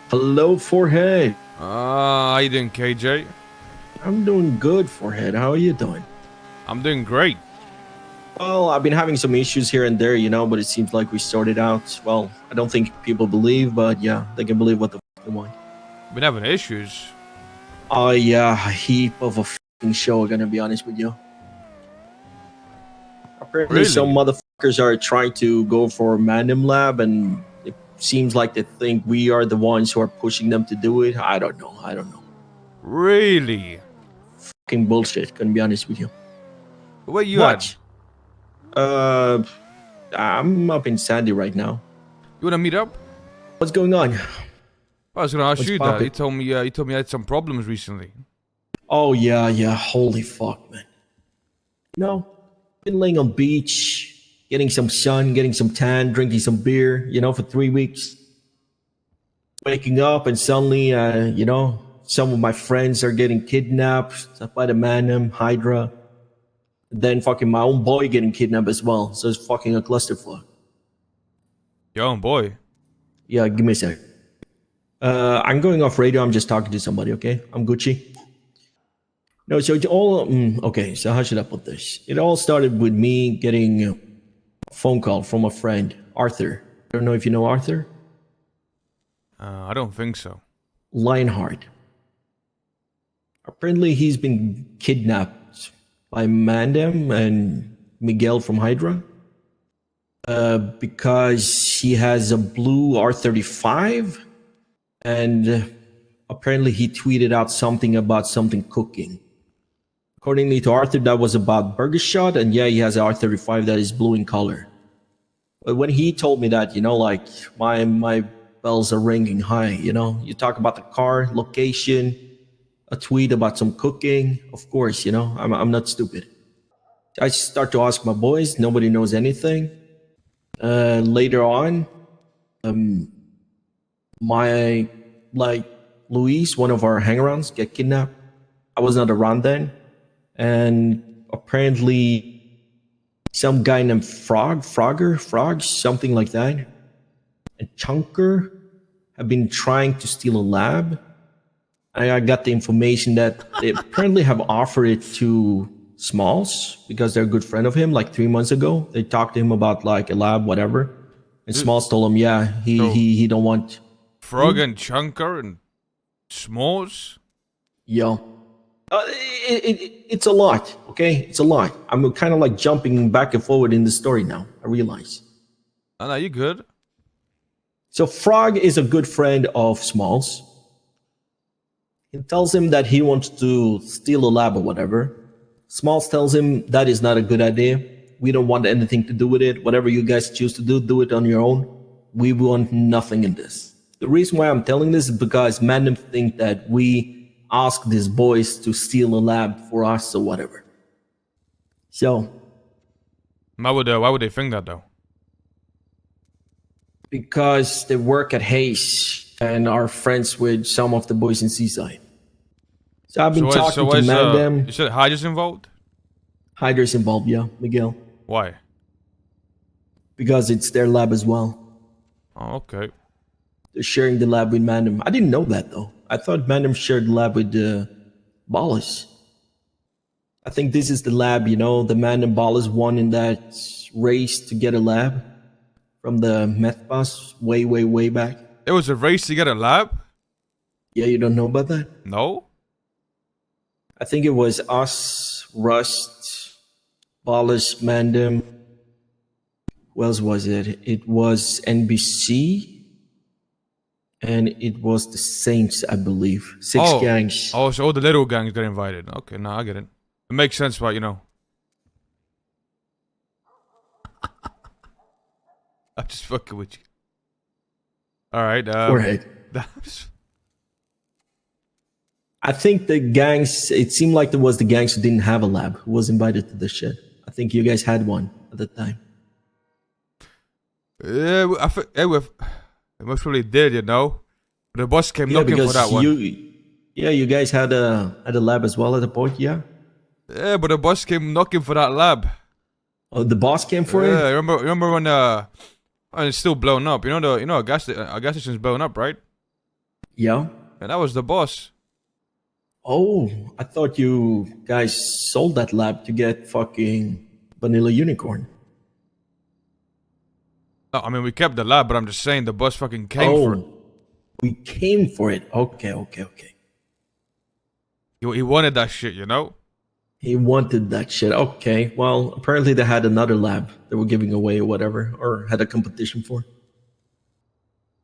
Hello, Forehead. How you doing, KJ? I'm doing good, Forehead. How are you doing? I'm doing great. Well, I've been having some issues here and there, but it seems like we sorted out. Well, I don't think people believe, but yeah, they can believe what the fuck they want. Been having issues. Oh, yeah, a heap of a fucking show, gonna be honest with you. Apparently, some Really? motherfuckers are trying to go for Mandem Lab, and it seems like they think we are the ones who are pushing them to do it. I don't know. Really? Fucking bullshit, gonna be honest with you. Where you at? What? I'm up in Sandy right now. You wanna meet up? What's going on? I was gonna ask What's you that. poppin'? You told me you had some problems recently. Oh yeah. Holy fuck, man. Been laying on beach, getting some sun, getting some tan, drinking some beer, for 3 weeks. Waking up and suddenly, some of my friends are getting kidnapped by the Manum, Hydra. Then fucking my own boy getting kidnapped as well. So it's fucking a clusterfuck. Your own boy. Yeah, give me a sec. I'm going off radio. I'm just talking to somebody, okay? I'm Gucci. No, so it's all okay. So how should I put this? It all started with me getting a phone call from a friend, Arthur. I don't know if you know Arthur. I don't think so. Lionheart. Apparently, he's been kidnapped by Mandem and Miguel from Hydra. Because he has a blue R35, and apparently he tweeted out something about something cooking. Accordingly to Arthur, that was about Burger Shot, and yeah, he has an R35 that is blue in color. But when he told me that, my bells are ringing high. You talk about the car, location, a tweet about some cooking. Of course, I'm not stupid. I start to ask my boys. Nobody knows anything. Later on, my Luis, one of our hangarounds, get kidnapped. I was not around then. And apparently some guy named Frog, something like that, and Chunker have been trying to steal a lab. I got the information that they apparently have offered it to Smalls because they're a good friend of him. Like 3 months ago, they talked to him about like a lab, whatever. And Smalls told him, yeah, he don't want Frog and Chunker and S'mores? Yo. It's a lot, okay? It's a lot. I'm kind of like jumping back and forward in the story now, I realize. Oh, no, you good. So Frog is a good friend of Smalls. He tells him that he wants to steal a lab or whatever. Smalls tells him that is not a good idea. We don't want anything to do with it. Whatever you guys choose to do it on your own. We want nothing in this. The reason why I'm telling this is because Mandem think that we ask these boys to steal a lab for us or whatever. So, Why would they think that though? because they work at Hayes and are friends with some of the boys in Seaside. So I've been talking to Mandem. You said Hydra's involved? Hydra's involved, yeah, Miguel. Why? Because it's their lab as well. Oh, okay. They're sharing the lab with Mandem. I didn't know that though. I thought Mandem shared the lab with Ballas. I think this is the lab, the Mandem Ballas won in that race to get a lab from the meth bus way back. It was a race to get a lab? Yeah, you don't know about that? No? I think it was us, Rust, Ballas, Mandem. Who else was it? It was NBC. And it was the Saints, I believe. Six gangs. Oh, so all the little gangs got invited. Okay, now I get it. It makes sense, but I'm just fucking with you. Alright, Forehead. I think the gangs, it seemed like there was the gangs who didn't have a lab, who was invited to the shit. I think you guys had one at the time. Yeah, I think they most probably did, The boss came looking for that one. You guys had a lab as well at the point, yeah? Yeah, but the boss came knocking for that lab. Oh, the boss came for it? Yeah, remember when it's still blown up. Our gas station's blown up, right? Yeah? And that was the boss. Oh, I thought you guys sold that lab to get fucking Vanilla Unicorn. No, I mean, we kept the lab, but I'm just saying the boss fucking came for it. Oh, we came for it. Okay. He wanted that shit, you know? He wanted that shit. Okay, well, apparently they had another lab they were giving away or whatever, or had a competition for.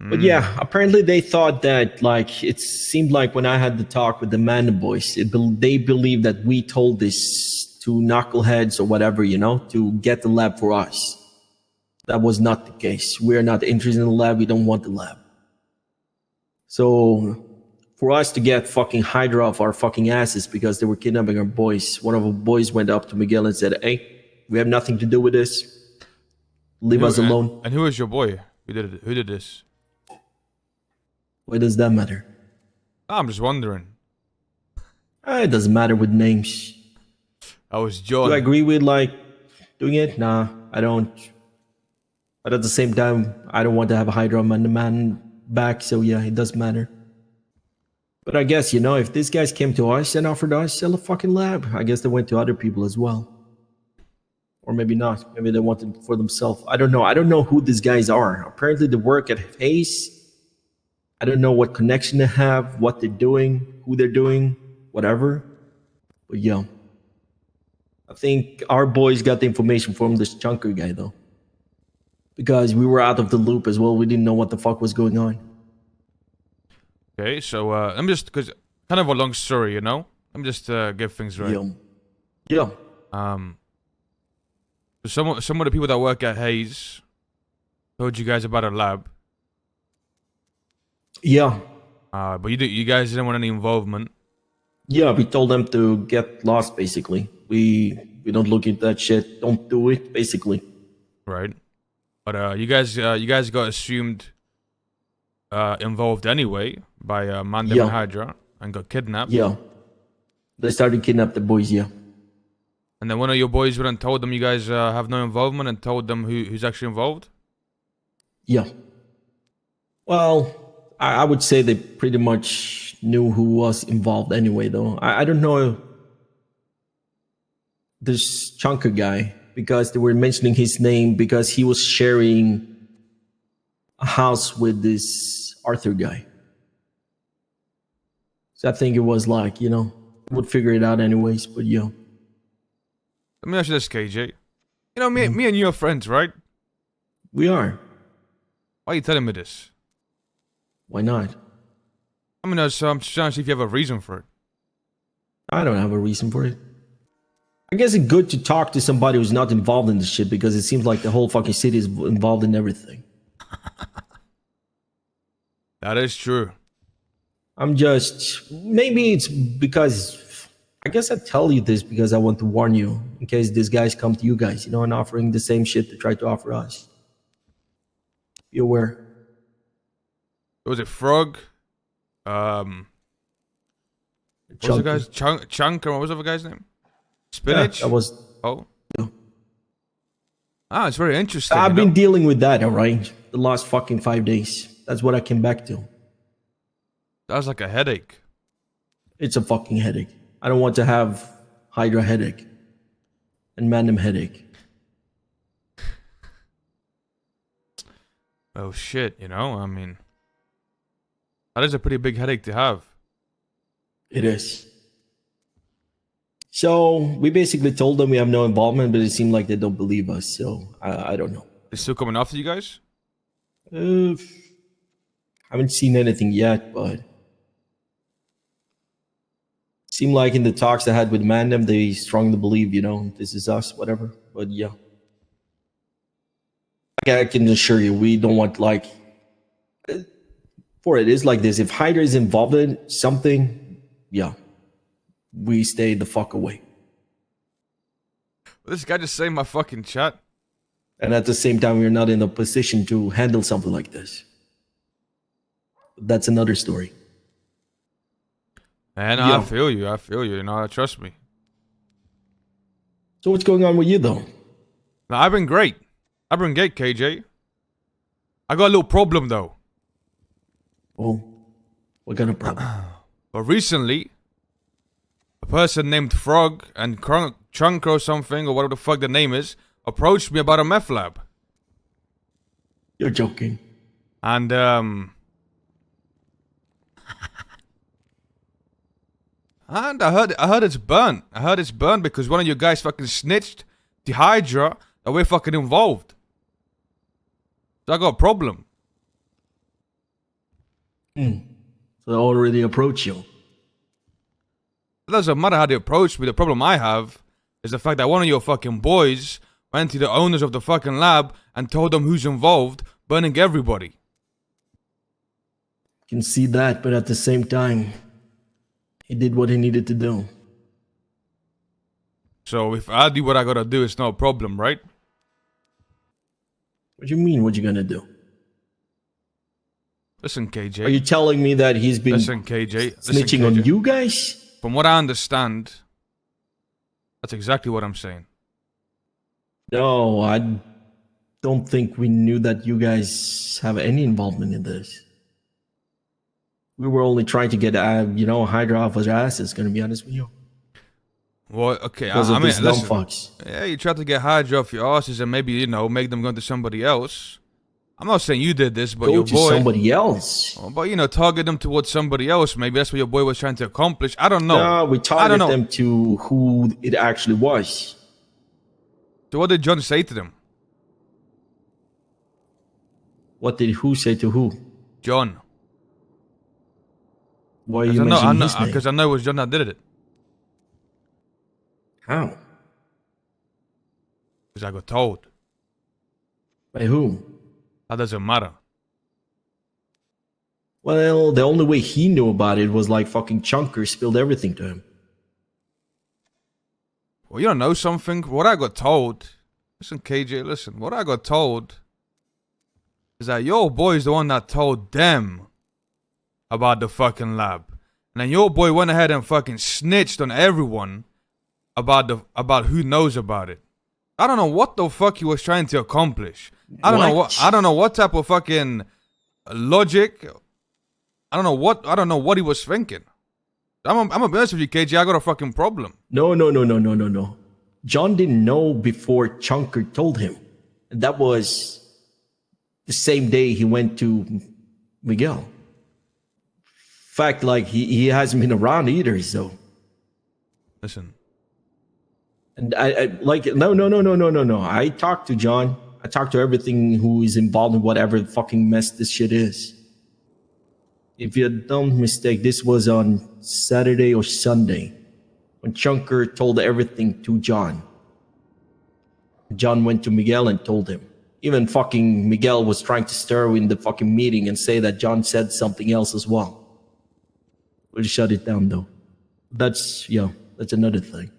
But yeah, apparently they thought that, like, it seemed like when I had the talk with the Man Boys, they believed that we told this to knuckleheads or whatever, you know, to get the lab for us. That was not the case. We're not interested in the lab. We don't want the lab. So for us to get fucking Hydra off our fucking asses because they were kidnapping our boys, one of our boys went up to Miguel and said, "Hey, we have nothing to do with this. Leave us alone." And who is your boy? Who did this? Why does that matter? I'm just wondering. It doesn't matter with names. I was John. Do I agree with, like, doing it? Nah, I don't. But at the same time, I don't want to have a Hydra man back, so yeah, it does matter. But I guess, you know, if these guys came to us and offered us sell a fucking lab, I guess they went to other people as well. Or maybe not. Maybe they wanted it for themselves. I don't know. I don't know who these guys are. Apparently they work at Hayes. I don't know what connection they have, what they're doing, who they're doing, whatever. But yeah. I think our boys got the information from this chunker guy, though. Because we were out of the loop as well. We didn't know what the fuck was going on. Okay, so I'm just, because kind of a long story, you know? I'm just get things right. Yeah. Some of the people that work at Hayes told you guys about a lab. Yeah. But you guys didn't want any involvement. Yeah, we told them to get lost, basically. We don't look into that shit. Don't do it, basically. Right. But you guys got assumed involved anyway by Mandem and Hydra and got kidnapped. Yeah. They started kidnapping the boys, yeah. And then one of your boys went and told them you guys have no involvement and told them who's actually involved? Yeah. Well, I would say they pretty much knew who was involved anyway, though. I don't know this chunker guy, because they were mentioning his name because he was sharing a house with this Arthur guy. So I think it was like, you know, would figure it out anyways, but yeah. Let me ask you this, KJ. You know, me and you are friends, right? We are. Why are you telling me this? Why not? I mean, so I'm just trying to see if you have a reason for it. I don't have a reason for it. I guess it's good to talk to somebody who's not involved in this shit, because it seems like the whole fucking city is involved in everything. That is true. Maybe it's because, I guess I tell you this because I want to warn you in case these guys come to you guys, you know, and offering the same shit they try to offer us. Be aware. Was it Frog? What was the guy's Chunk, or what was the other guy's name? Spinach? Yeah, that was. Oh. Yeah. It's very interesting. I've been dealing with that, all right? The last fucking 5 days. That's what I came back to. That was like a headache. It's a fucking headache. I don't want to have Hydra headache and Mandem headache. Oh shit, you know, I mean, that is a pretty big headache to have. It is. So we basically told them we have no involvement, but it seemed like they don't believe us. So I don't know. They're still coming after you guys? Haven't seen anything yet, but seemed like in the talks I had with Mandem, they strongly believe, you know, this is us, whatever. But yeah, I can assure you, we don't want, like, for it is like this. If Hydra is involved in something, yeah, we stay the fuck away. This guy just saved my fucking chat. And at the same time, we're not in a position to handle something like this. That's another story. And yeah. I feel you, you know, trust me. So what's going on with you, though? No, I've been great, KJ. I got a little problem, though. Oh. What kind of problem? But recently, a person named Frog and Chunk or something, or whatever the fuck the name is, approached me about a meth lab. You're joking. And, and I heard it's burnt. I heard it's burnt because one of you guys fucking snitched the Hydra that we're fucking involved. So I got a problem. So they already approached you. It doesn't matter how they approach me. The problem I have is the fact that one of your fucking boys went to the owners of the fucking lab and told them who's involved, burning everybody. Can see that, but at the same time, he did what he needed to do. So if I do what I gotta do, it's no problem, right? What do you mean, what you gonna do? Listen, KJ. Are you telling me that he's been Listen, KJ. snitching on you guys? From what I understand, that's exactly what I'm saying. No, I don't think we knew that you guys have any involvement in this. We were only trying to get, Hydra off his asses, gonna be honest with you. Well, okay, Because I of mean, these dumb listen. fucks. Yeah, you tried to get Hydra off your asses and maybe, make them go to somebody else. I'm not saying you did this, but Go your to boy. somebody else. Oh, but target them towards somebody else. Maybe that's what your boy was trying to accomplish. I don't know. No, we target them to who it actually was. So what did John say to them? What did who say to who? John. Why are you mentioning his name? Because I know it was John that did it. How? Because I got told. By who? That doesn't matter. Well, the only way he knew about it was like fucking Chunker spilled everything to him. Well, you don't know something? What I got told. Listen, KJ, listen. What I got told is that your boy is the one that told them about the fucking lab. And then your boy went ahead and fucking snitched on everyone about who knows about it. I don't know what the fuck he was trying to accomplish. I don't know what type of fucking logic. I don't know what he was thinking. I'm gonna be honest with you, KJ. I got a fucking problem. No. John didn't know before Chunker told him. And that was the same day he went to Miguel. Fact, like he hasn't been around either, so. Listen. And I no. I talked to John. I talked to everything who is involved in whatever fucking mess this shit is. If you don't mistake, this was on Saturday or Sunday when Chunker told everything to John. John went to Miguel and told him. Even fucking Miguel was trying to stir in the fucking meeting and say that John said something else as well. We'll shut it down though. That's another thing.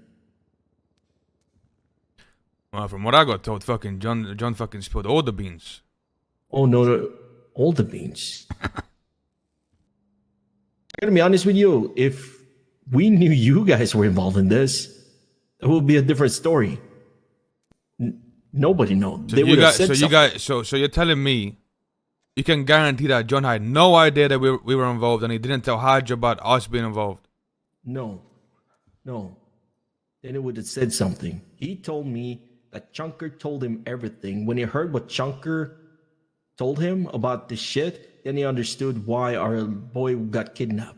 Well, from what I got told, fucking John fucking spilled all the beans. Oh no, all the beans. I gotta be honest with you. If we knew you guys were involved in this, it would be a different story. Nobody knows. So you're telling me you can guarantee that John had no idea that we were involved and he didn't tell Hydra about us being involved? No. Then it would have said something. He told me that Chunker told him everything. When he heard what Chunker told him about this shit, then he understood why our boy got kidnapped.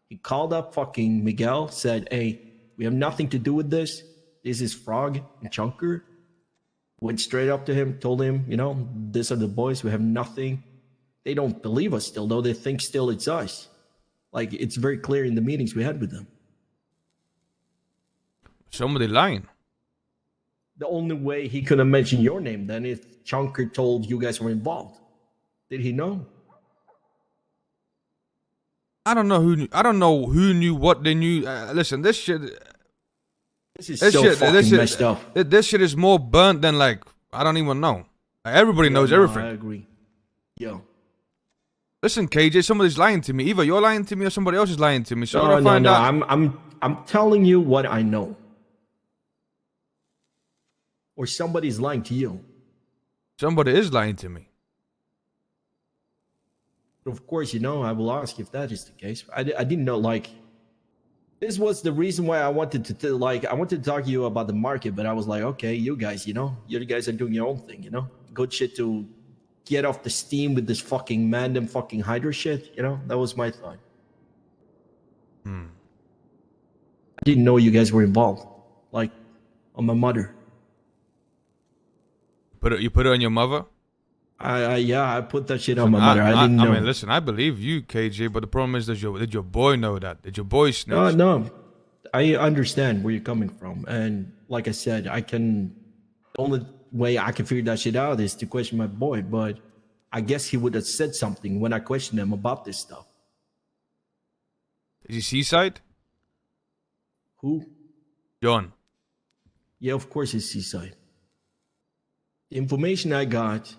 He called up fucking Miguel, said, "Hey, we have nothing to do with this. This is Frog and Chunker." Went straight up to him, told him, these are the boys. We have nothing. They don't believe us still, though. They think still it's us. Like, it's very clear in the meetings we had with them. Somebody lying. The only way he could have mentioned your name then if Chunker told you guys were involved. Did he know? I don't know who knew what they knew. Listen, this shit. This is so fucking messed up. This shit is more burnt than I don't even know. Everybody knows everything. I agree. Yo. Listen, KJ, somebody's lying to me. Either you're lying to me or somebody else is lying to me. So I'm gonna find out. I'm telling you what I know. Or somebody's lying to you. Somebody is lying to me. But of course, I will ask if that is the case. I didn't know, like, this was the reason why I wanted to I wanted to talk to you about the market, but I was like, okay, you guys, you guys are doing your own thing, good shit to get off the steam with this fucking random fucking Hydra shit, that was my thought. I didn't know you guys were involved, like, on my mother. You put it on your mother? I put that shit Listen, on my mother. I didn't know. I mean, listen, I believe you, KJ, but the problem is, did your boy know that? Did your boy snitch? No, I understand where you're coming from, and like I said, the only way I can figure that shit out is to question my boy. But I guess he would have said something when I questioned him about this stuff. Is he seaside? Who? John. Yeah, of course he's seaside. The information I got,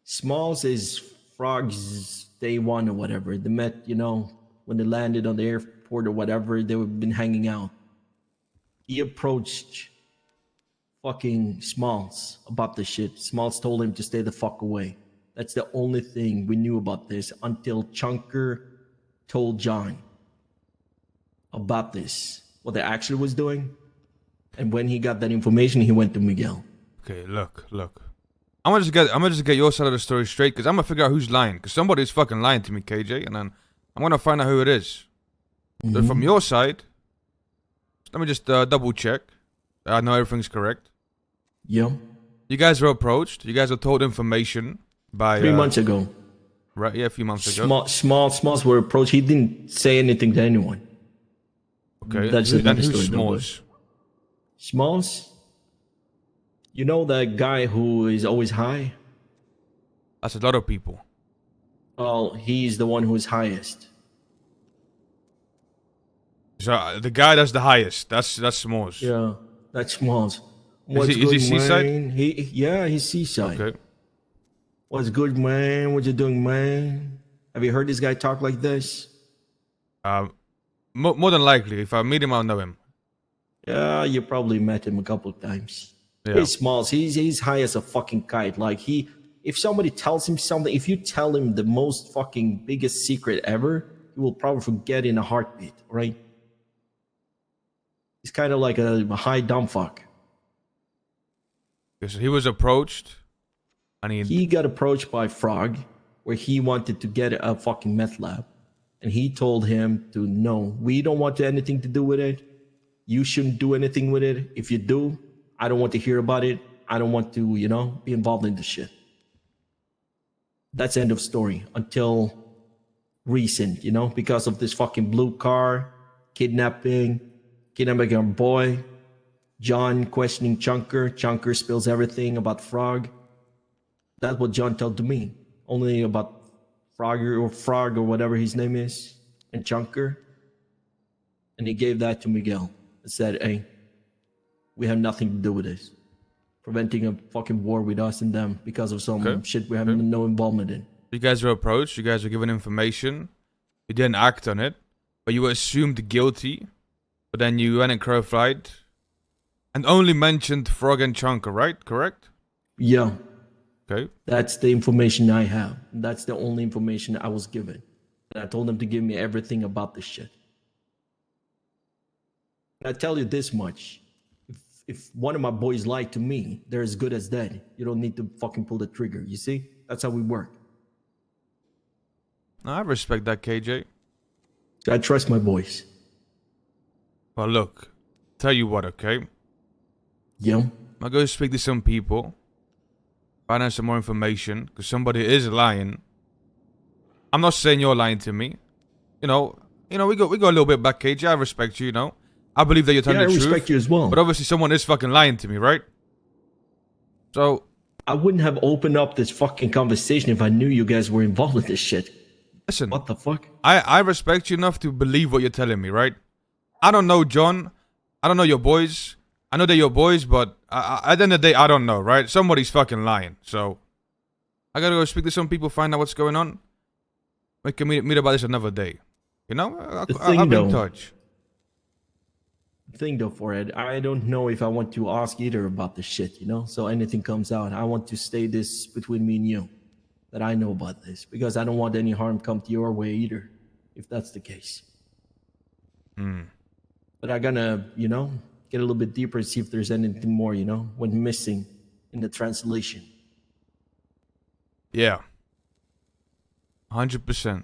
Smalls is Frog's day one or whatever. They met, when they landed on the airport or whatever, they've been hanging out. He approached fucking Smalls about the shit. Smalls told him to stay the fuck away. That's the only thing we knew about this until Chunker told John about this, what they actually was doing. And when he got that information, he went to Miguel. Okay, look. I'm gonna just get your side of the story straight, because I'm gonna figure out who's lying. Because somebody's fucking lying to me, KJ, and then I'm gonna find out who it is. So from your side, let me just double check. I know everything's correct. Yeah. You guys were approached. You guys were told information by 3 months ago. Right? Yeah, a few months ago. Smalls were approached. He didn't say anything to anyone. Okay. That's Then another who's story. Smalls? Smalls? You know that guy who is always high? That's a lot of people. Well, he's the one who is highest. So the guy that's the highest. That's Smalls. Yeah, that's Smalls. Is he seaside? Man? He's seaside. Okay. What's good, man? What you doing, man? Have you heard this guy talk like this? More than likely, if I meet him, I'll know him. Yeah, you probably met him a couple of times. Yeah. He's Smalls. He's high as a fucking kite. Like if somebody tells him something, if you tell him the most fucking biggest secret ever, he will probably forget in a heartbeat, right? He's kind of like a high dumb fuck. Okay, so he was approached, and he got approached by Frog, where he wanted to get a fucking meth lab, and he told him to no, we don't want anything to do with it. You shouldn't do anything with it. If you do, I don't want to hear about it. I don't want to, be involved in the shit. That's end of story until recent, because of this fucking blue car, kidnapping our boy, John questioning Chunker. Chunker spills everything about Frog. That's what John told to me. Only about Frog or whatever his name is, and Chunker. And he gave that to Miguel and said, hey, we have nothing to do with this. Preventing a fucking war with us and them because of some shit we have no involvement in. You guys were approached. You guys were given information. You didn't act on it, but you were assumed guilty. But then you went and clarified and only mentioned Frog and Chunker, right? Correct? Yeah. Okay. That's the information I have. That's the only information I was given. And I told them to give me everything about this shit. And I tell you this much. If one of my boys lied to me, they're as good as dead. You don't need to fucking pull the trigger. You see? That's how we work. I respect that, KJ. I trust my boys. Well, look. Tell you what, okay? Yeah. I'll go speak to some people. Find out some more information. Because somebody is lying. I'm not saying you're lying to me. We go a little bit back, KJ. I respect you, I believe that you're telling the truth. I respect you as well. But obviously someone is fucking lying to me, right? So I wouldn't have opened up this fucking conversation if I knew you guys were involved with this shit. Listen. What the fuck? I respect you enough to believe what you're telling me, right? I don't know John. I don't know your boys. I know they're your boys, but at the end of the day, I don't know, right? Somebody's fucking lying. So I gotta go speak to some people, find out what's going on. We can meet about this another day. I'll be in touch. Thing though, Forehead, I don't know if I want to ask either about the shit, so anything comes out, I want to stay this between me and you. that I know about this, because I don't want any harm come to your way either, if that's the case. But I'm gonna, get a little bit deeper and see if there's anything more, went missing in the translation. Yeah. 100%.